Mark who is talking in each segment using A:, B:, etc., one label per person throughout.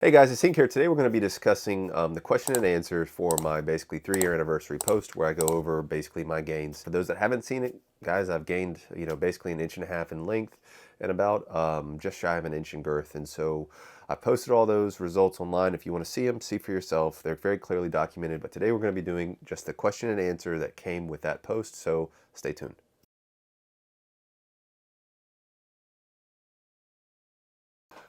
A: Hey guys, it's Hank here. Today we're going to be discussing the question and answer for my basically 3-year anniversary post where I go over basically my gains. For those that haven't seen it, guys, I've gained, basically 1.5 inches in length and about just shy of an inch in girth. And so I posted all those results online. If you want to see them, see for yourself. They're very clearly documented. But today we're going to be doing just the question and answer that came with that post. So stay tuned.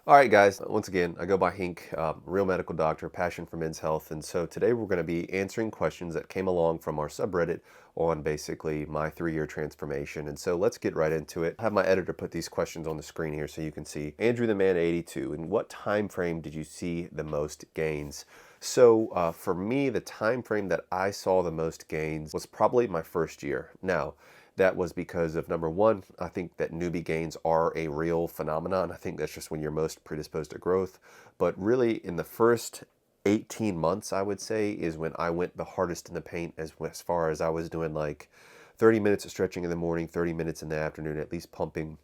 A: All right, guys, once again, I go by Hank, real medical doctor, passion for men's health. And so today we're going to be answering questions that came along from our subreddit on basically my 3-year transformation. And so let's get right into it. I have my editor put these questions on the screen here so you can see. Andrew the Man 82, in what time frame did you see the most gains? So for me, the time frame that I saw the most gains was probably my first year. Now, that was because of, number one, I think that newbie gains are a real phenomenon. I think that's just when you're most predisposed to growth. But really, in the first 18 months, I would say, is when I went the hardest in the paint as far as I was doing like 30 minutes of stretching in the morning, 30 minutes in the afternoon, at least pumping.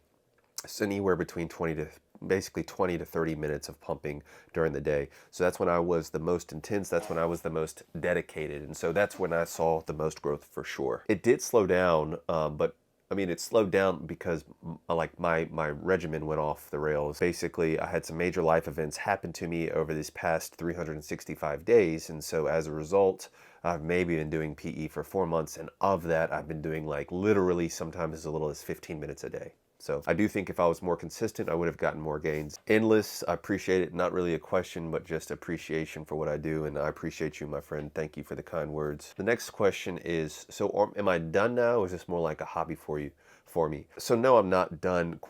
A: So anywhere between 20 to 30 minutes of pumping during the day. So that's when I was the most intense. That's when I was the most dedicated. And so that's when I saw the most growth for sure. It did slow down, but I mean, it slowed down because like my regimen went off the rails. Basically, I had some major life events happen to me over these past 365 days. And so as a result, I've maybe been doing PE for 4 months. And of that, I've been doing like literally sometimes as little as 15 minutes a day. So I do think if I was more consistent, I would have gotten more gains. Endless, I appreciate it. Not really a question, but just appreciation for what I do. And I appreciate you, my friend. Thank you for the kind words. The next question is, so am I done now? Or is this more like a hobby for me? So no, I'm not done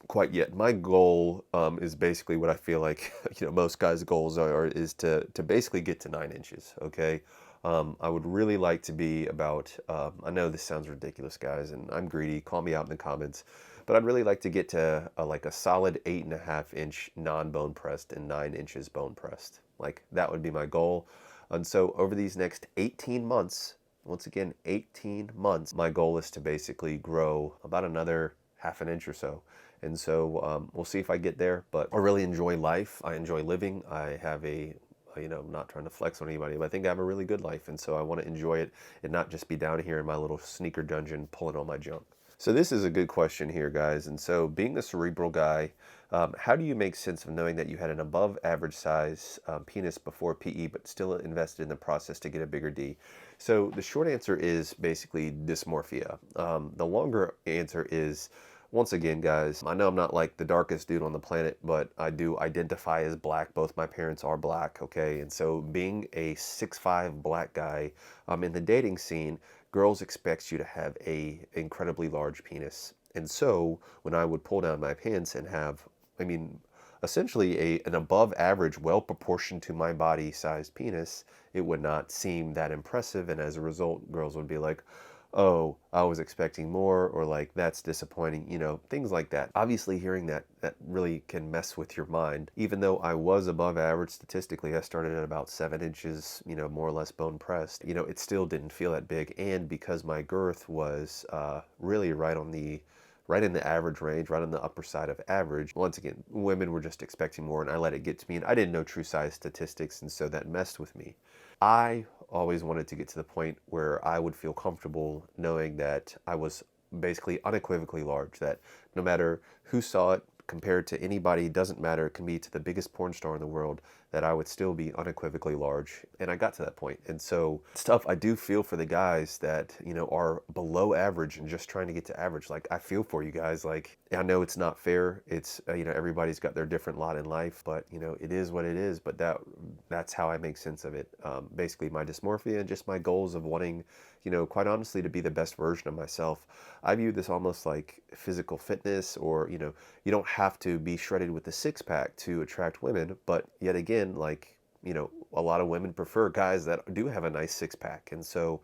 A: quite yet. My goal is basically what I feel like, most guys' goals is to basically get to 9 inches, okay? I would really like to be about, I know this sounds ridiculous, guys, and I'm greedy. Call me out in the comments. But I'd really like to get to like a solid 8.5-inch non-bone pressed and 9 inches bone pressed. Like that would be my goal. And so over these next 18 months, once again, 18 months, my goal is to basically grow about another 1/2 inch or so. And so we'll see if I get there. But I really enjoy life. I enjoy living. I have I'm not trying to flex on anybody, but I think I have a really good life. And so I want to enjoy it and not just be down here in my little sneaker dungeon pulling on my junk. So this is a good question here, guys. And so being a cerebral guy, how do you make sense of knowing that you had an above average size penis before PE, but still invested in the process to get a bigger D? So the short answer is basically dysmorphia. The longer answer is, once again, guys, I know I'm not like the darkest dude on the planet, but I do identify as black. Both my parents are black, okay? And so being a 6'5" black guy in the dating scene, girls expect you to have a incredibly large penis. And so when I would pull down my pants and have, essentially an above average, well proportioned to my body sized penis, it would not seem that impressive. And as a result, girls would be like, oh, I was expecting more, or like, that's disappointing, things like that. Obviously, hearing that really can mess with your mind. Even though I was above average statistically, I started at about 7 inches, more or less bone pressed, it still didn't feel that big. And because my girth was really right in the average range, right on the upper side of average. Once again, women were just expecting more, and I let it get to me, and I didn't know true size statistics, and so that messed with me. I always wanted to get to the point where I would feel comfortable knowing that I was basically unequivocally large, that no matter who saw it, compared to anybody, doesn't matter, it can be to the biggest porn star in the world, that I would still be unequivocally large. And I got to that point. And so stuff, I do feel for the guys that, are below average and just trying to get to average. Like, I feel for you guys. Like, I know it's not fair. It's, everybody's got their different lot in life, but, it is what it is. But that's how I make sense of it. Basically, my dysmorphia and just my goals of wanting, quite honestly, to be the best version of myself. I view this almost like physical fitness, or, you don't have to be shredded with a six-pack to attract women, but yet again, like, a lot of women prefer guys that do have a nice six-pack. And so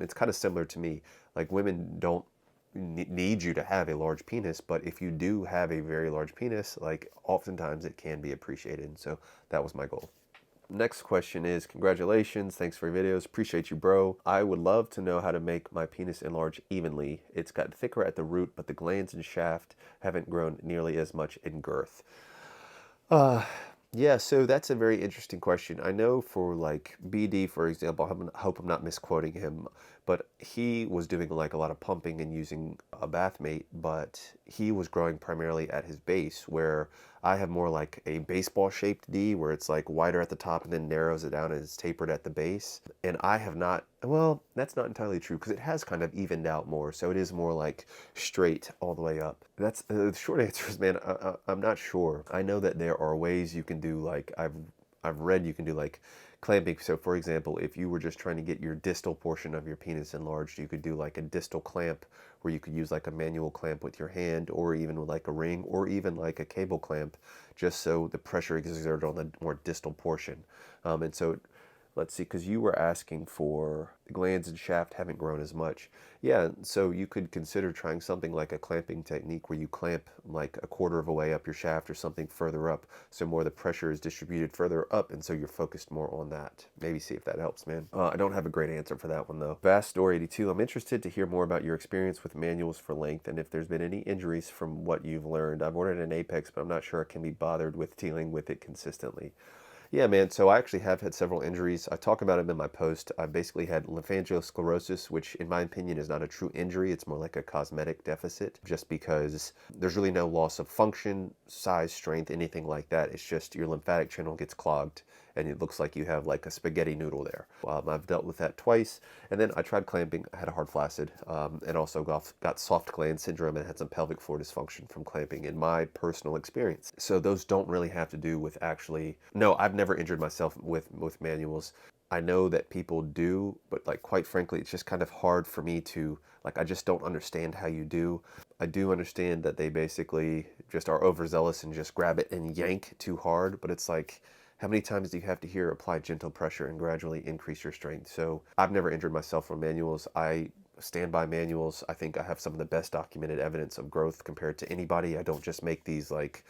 A: it's kind of similar to me. Like, women don't need you to have a large penis, but if you do have a very large penis, like, oftentimes it can be appreciated. And so that was my goal. Next question is, congratulations, thanks for your videos, appreciate you, bro. I would love to know how to make my penis enlarge evenly. It's got thicker at the root, but the glands and shaft haven't grown nearly as much in girth. Yeah, so that's a very interesting question. I know for like BD, for example, I hope I'm not misquoting him, but he was doing like a lot of pumping and using a bath mate, but he was growing primarily at his base, where I have more like a baseball shaped D, where it's like wider at the top and then narrows it down and it's tapered at the base. And I have not, well, that's not entirely true because it has kind of evened out more. So it is more like straight all the way up. That's the short answer is, man, I'm not sure. I know that there are ways you can do like I've read you can do like clamping. So for example, if you were just trying to get your distal portion of your penis enlarged, you could do like a distal clamp where you could use like a manual clamp with your hand or even with like a ring or even like a cable clamp just so the pressure exerted on the more distal portion. And so let's see, because you were asking for the glands and shaft haven't grown as much. Yeah, so you could consider trying something like a clamping technique where you clamp like a quarter of a way up your shaft or something further up, so more the pressure is distributed further up, and so you're focused more on that. Maybe see if that helps, man. I don't have a great answer for that one though. Vast Story 82, I'm interested to hear more about your experience with manuals for length and if there's been any injuries from what you've learned. I've ordered an Apex, but I'm not sure I can be bothered with dealing with it consistently. Yeah, man. So I actually have had several injuries. I talk about them in my post. I basically had lymphangiosclerosis, which in my opinion is not a true injury. It's more like a cosmetic deficit just because there's really no loss of function, size, strength, anything like that. It's just your lymphatic channel gets clogged and it looks like you have like a spaghetti noodle there. I've dealt with that twice. And then I tried clamping. I had a hard flaccid and also got soft gland syndrome and had some pelvic floor dysfunction from clamping in my personal experience. So those don't really have to do with actually, no, I've never injured myself with manuals. I know that people do, but like quite frankly, it's just kind of hard for me to, like, I just don't understand how you do. I do understand that they basically just are overzealous and just grab it and yank too hard, but it's like, how many times do you have to hear apply gentle pressure and gradually increase your strength? So I've never injured myself from manuals. I stand by manuals. I think I have some of the best documented evidence of growth compared to anybody. I don't just make these like,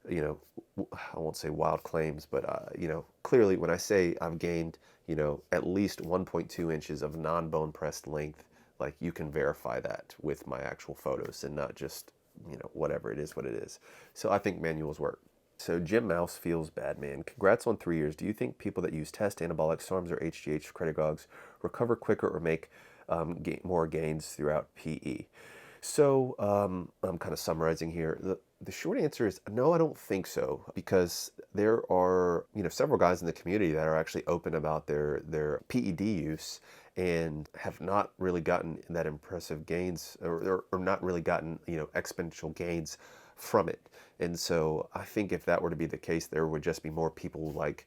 A: you know, I won't say wild claims, but, you know, clearly when I say I've gained, you know, at least 1.2 inches of non-bone pressed length, like you can verify that with my actual photos and not just, you know, whatever it is, what it is. So I think manuals work. So Jim Mouse feels bad, man. Congrats on 3 years. Do you think people that use test anabolic SARMs or HGH credagogues recover quicker or make more gains throughout PE? So I'm kind of summarizing here. The short answer is no, I don't think so, because there are, you know, several guys in the community that are actually open about their PED use and have not really gotten that impressive gains or not really gotten, you know, exponential gains from it. And so I think if that were to be the case, there would just be more people like,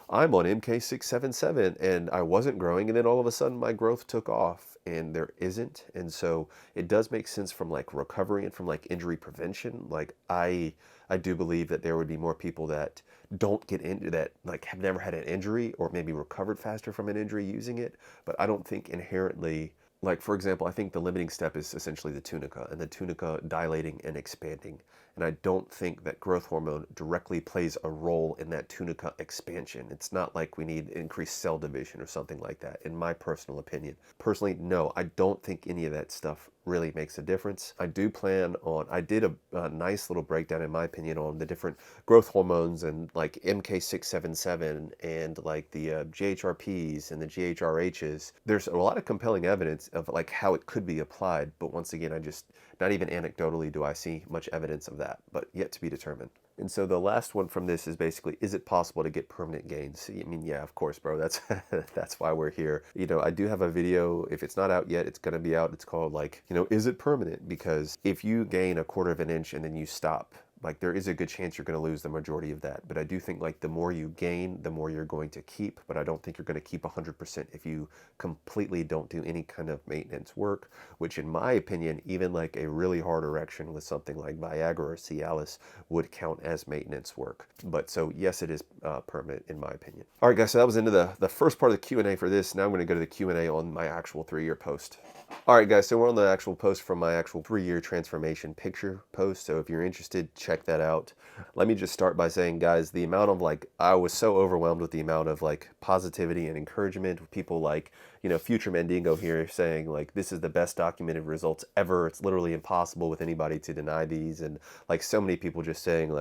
A: I'm on MK677 and I wasn't growing, and then all of a sudden my growth took off, and there isn't. And so it does make sense from like recovery and from like injury prevention. Like I do believe that there would be more people that don't get into that, like have never had an injury or maybe recovered faster from an injury using it. But I don't think inherently, like for example, I think the limiting step is essentially the tunica and the tunica dilating and expanding. And I don't think that growth hormone directly plays a role in that tunica expansion. It's not like we need increased cell division or something like that, in my personal opinion. Personally, no, I don't think any of that stuff really makes a difference. I do plan on, I did a nice little breakdown, in my opinion, on the different growth hormones and like MK677 and like the GHRPs and the GHRHs. There's a lot of compelling evidence of like how it could be applied, but once again, not even anecdotally do I see much evidence of that, but yet to be determined. And so the last one from this is basically, is it possible to get permanent gains? I mean, yeah, of course, bro. That's that's why we're here. You know, I do have a video. If it's not out yet, it's going to be out. It's called like, you know, is it permanent? Because if you gain a quarter of an inch and then you stop, like there is a good chance you're going to lose the majority of that. But I do think like the more you gain, the more you're going to keep. But I don't think you're going to keep 100% if you completely don't do any kind of maintenance work, which in my opinion, even like a really hard erection with something like Viagra or Cialis would count as maintenance work. But so yes, it is permanent in my opinion. All right, guys, so that was into the first part of the Q&A for this. Now I'm going to go to the Q&A on my actual 3-year post. All right, guys, so we're on the actual post from my actual 3-year transformation picture post. So if you're interested, check that out. Let me just start by saying, guys, the amount of I was so overwhelmed with the amount of positivity and encouragement with people like, FutureMandingo here saying this is the best documented results ever. It's literally impossible with anybody to deny these. And so many people just saying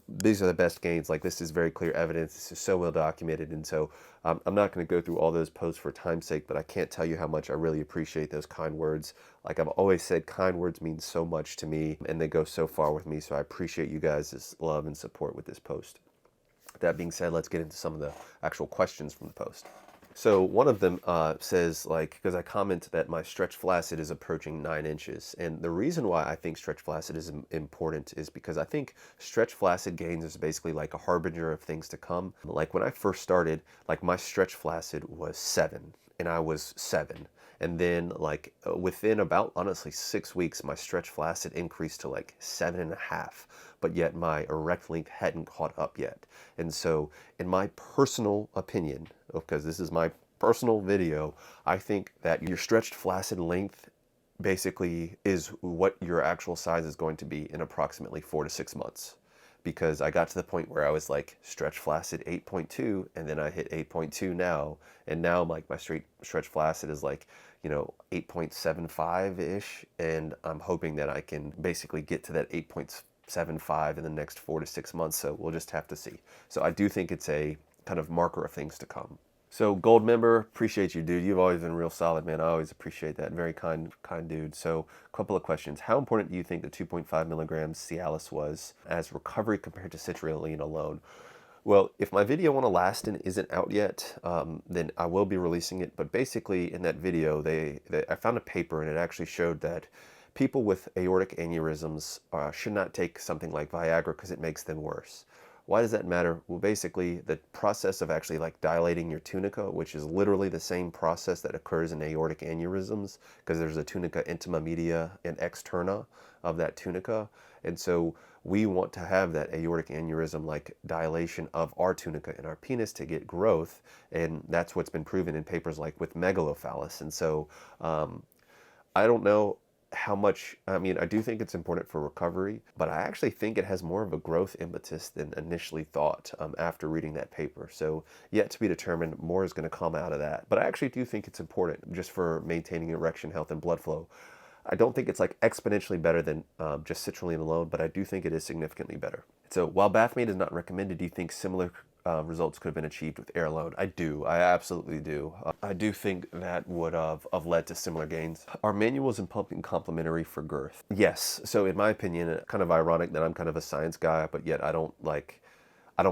A: these are the best gains. This is very clear evidence. This is so well documented. And so I'm not going to go through all those posts for time's sake, but I can't tell you how much I really appreciate those kind words. Like I've always said, kind words mean so much to me and they go so far with me. So I appreciate you guys' love and support with this post. That being said, let's get into some of the actual questions from the post. So one of them says, because I commented that my stretch FLACCID is approaching 9 inches. And the reason why I think stretch FLACCID is important is because I think stretch FLACCID gains is basically like a harbinger of things to come. Like when I first started, my stretch FLACCID was 7 and I was 7. And then within about, honestly, 6 weeks, my stretch FLACCID increased to 7.5, but yet my erect length hadn't caught up yet. And so in my personal opinion, because this is my personal video, I think that your stretched FLACCID length basically is what your actual size is going to be in approximately 4 to 6 months. Because I got to the point where I was stretch FLACCID 8.2 and then I hit 8.2 now. And now my stretch FLACCID is 8.75-ish. And I'm hoping that I can basically get to that 8.75 in the next 4 to 6 months. So we'll just have to see. So I do think it's a kind of marker of things to come. So gold member, appreciate you, dude. You've always been real solid, man. I always appreciate that. Very kind dude. So a couple of questions. How important do you think the 2.5 milligrams Cialis was as recovery compared to citrulline alone? Well, if my video on elastin isn't out yet, then I will be releasing it. But basically in that video, I found a paper and it actually showed that people with aortic aneurysms should not take something like Viagra because it makes them worse. Why does that matter? Well, basically, the process of actually dilating your tunica, which is literally the same process that occurs in aortic aneurysms, because there's a tunica intima media and externa of that tunica. And so we want to have that aortic aneurysm dilation of our tunica in our penis to get growth. And that's what's been proven in papers with megalophallus. And so I don't know how much, I do think it's important for recovery, but I actually think it has more of a growth impetus than initially thought after reading that paper. So yet to be determined, more is going to come out of that. But I actually do think it's important just for maintaining erection health and blood flow. I don't think it's exponentially better than just citrulline alone, but I do think it is significantly better. So while Bathmate is not recommended, do you think similar results could have been achieved with air alone? I do. I absolutely do. I do think that would have led to similar gains. Are manuals and pumping complementary for girth? Yes. So in my opinion, kind of ironic that I'm kind of a science guy, but yet I don't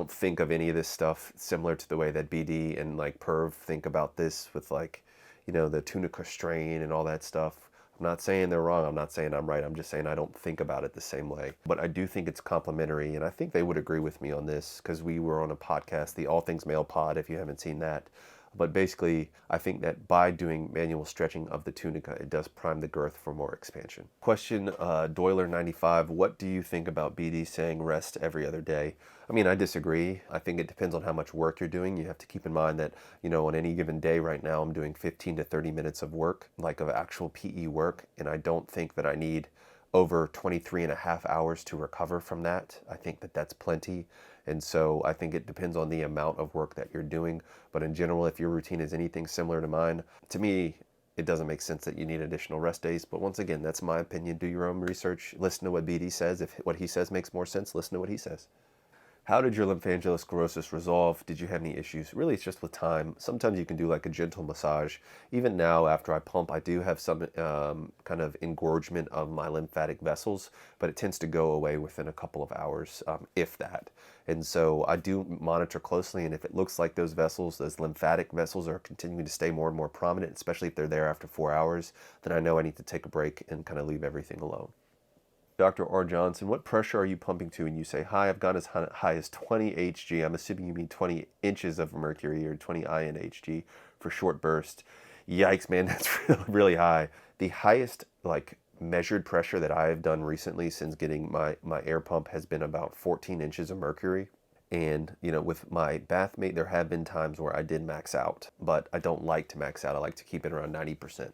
A: think of any of this stuff similar to the way that BD and Perv think about this with the tunica strain and all that stuff. I'm not saying they're wrong. I'm not saying I'm right. I'm just saying I don't think about it the same way. But I do think it's complementary, and I think they would agree with me on this because we were on a podcast, the All Things Male Pod, if you haven't seen that. But basically, I think that by doing manual stretching of the tunica, it does prime the girth for more expansion. Question Doyler95, what do you think about BD saying rest every other day? I disagree. I think it depends on how much work you're doing. You have to keep in mind that, on any given day right now, I'm doing 15 to 30 minutes of work, of actual PE work, and I don't think that I need over 23.5 hours to recover from that. I think that that's plenty. And so I think it depends on the amount of work that you're doing. But in general, if your routine is anything similar to mine, to me, it doesn't make sense that you need additional rest days. But once again, that's my opinion. Do your own research. Listen to what BD says. If what he says makes more sense, listen to what he says. How did your lymphangiosclerosis resolve? Did you have any issues? Really, it's just with time. Sometimes you can do a gentle massage. Even now, after I pump, I do have some kind of engorgement of my lymphatic vessels, but it tends to go away within a couple of hours, if that. And so I do monitor closely, and if it looks like those lymphatic vessels are continuing to stay more and more prominent, especially if they're there after 4 hours, then I know I need to take a break and kind of leave everything alone. Dr. R. Johnson, what pressure are you pumping to? And you say, hi, I've gone as high as 20 Hg. I'm assuming you mean 20 inches of mercury or 20 INHG for short burst. Yikes, man, that's really high. The highest measured pressure that I have done recently since getting my air pump has been about 14 inches of mercury. And, with my Bathmate, there have been times where I did max out, but I don't like to max out. I like to keep it around 90%.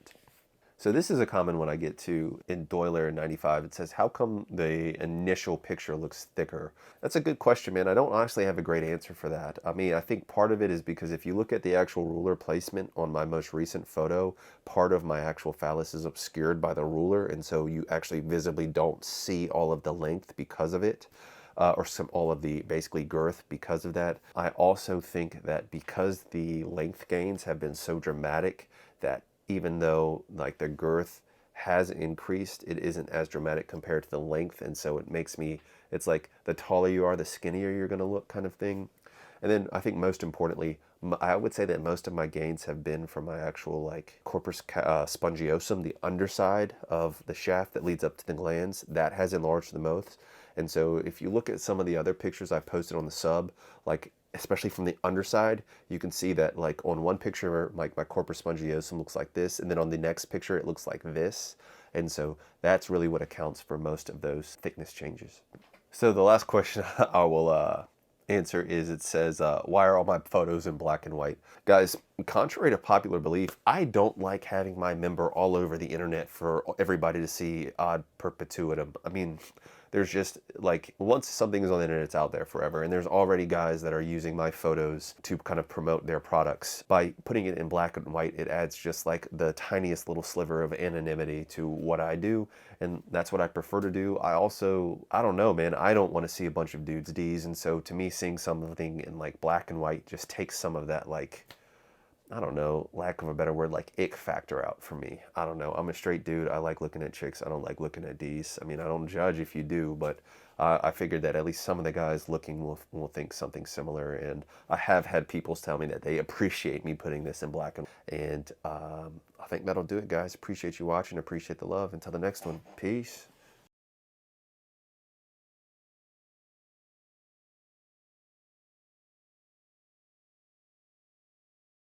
A: So this is a common one I get too in Doyler 95. It says, how come the initial picture looks thicker? That's a good question, man. I don't honestly have a great answer for that. I mean, I think part of it is because if you look at the actual ruler placement on my most recent photo, part of my actual phallus is obscured by the ruler, and so you actually visibly don't see all of the length because of it. Or all of the basically girth because of that. I also think that because the length gains have been so dramatic that even though like the girth has increased, it isn't as dramatic compared to the length, and so it makes me, it's like the taller you are, the skinnier you're gonna look kind of thing. And then I think most importantly, I would say that most of my gains have been from my actual like corpus spongiosum, the underside of the shaft that leads up to the glands. That has enlarged the most. And so if you look at some of the other pictures I posted on the sub, like especially from the underside, you can see that like on one picture, like my corpus spongiosum looks like this, and then on the next picture, it looks like this. And so that's really what accounts for most of those thickness changes. So the last question I will answer is, it says, why are all my photos in black and white? Guys, contrary to popular belief, I don't like having my member all over the internet for everybody to see ad perpetuum. I mean, there's just like, once something is on the internet, it's out there forever. And there's already guys that are using my photos to kind of promote their products. By putting it in black and white, it adds just like the tiniest little sliver of anonymity to what I do. And that's what I prefer to do. I don't know, man, I don't want to see a bunch of dudes' D's. And so to me, seeing something in like black and white just takes some of that, like, I don't know, lack of a better word, like ick factor out for me. I don't know. I'm a straight dude. I like looking at chicks. I don't like looking at D's. I mean, I don't judge if you do, but I figured that at least some of the guys looking will think something similar. And I have had people tell me that they appreciate me putting this in black and white. And I think that'll do it, guys. Appreciate you watching. Appreciate the love. Until the next one. Peace.